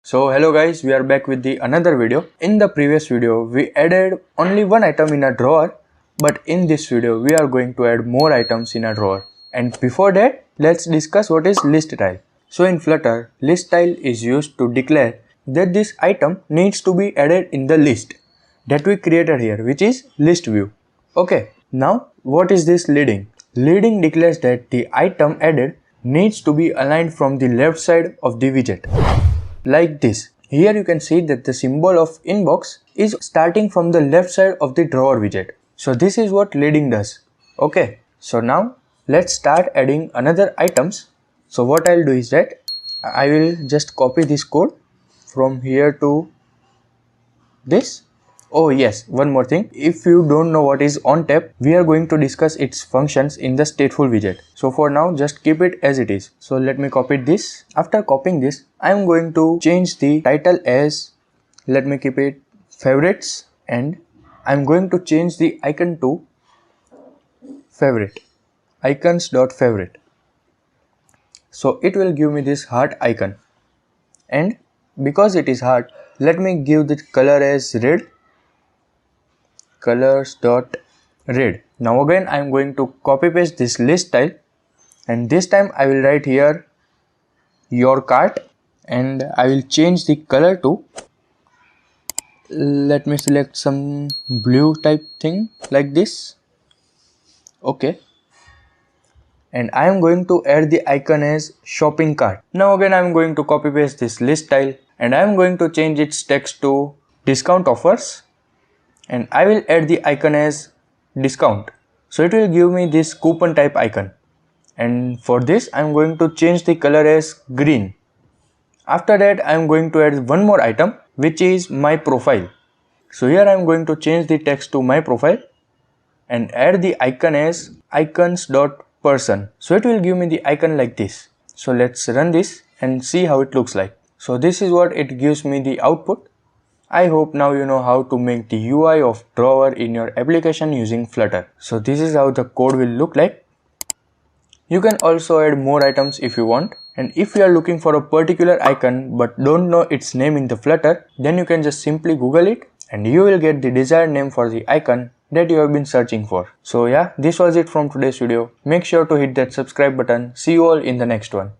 So hello guys, we are back with the another video. In the previous video, we added only one item in a drawer, but in this video, we are going to add more items in a drawer. And before that, let's discuss what is list style. So in Flutter, list style is used to declare that this item needs to be added in the list that we created here, which is list view. Okay, now what is this leading? Leading declares that the item added needs to be aligned from the left side of the widget. Like this. Here you can see that the symbol of inbox is starting from the left side of the drawer widget. So this is what leading does. Okay, so now let's start adding another items. So what I'll do is that I will just copy this code from here to this. Oh yes, one more thing. If you don't know what is on tap, we are going to discuss its functions in the stateful widget. So for now, just keep it as it is. So let me copy this. After copying this, I am going to change the title as, let me keep it favorites, and I'm going to change the icon to favorite, icons.favorite. So it will give me this heart icon, and because it is heart, let me give the color as red, colors.red. Now again I am going to copy paste this list style, and this time I will write here your cart, and I will change the color to, let me select some blue type thing like this. Okay, and I am going to add the icon as shopping cart. Now again I am going to copy paste this list style, and I am going to change its text to discount offers, and I will add the icon as discount. So it will give me this coupon type icon, and for this I am going to change the color as green. After that I am going to add one more item, which is my profile. So here I am going to change the text to my profile and add the icon as icons.person. So it will give me the icon like this. So let's run this and see how it looks like. So this is what it gives me the output. I hope now you know how to make the UI of drawer in your application using Flutter. So this is how the code will look like. You can also add more items if you want. And if you are looking for a particular icon but don't know its name in the Flutter, then you can just simply Google it and you will get the desired name for the icon that you have been searching for. So yeah, this was it from today's video. Make sure to hit that subscribe button. See you all in the next one.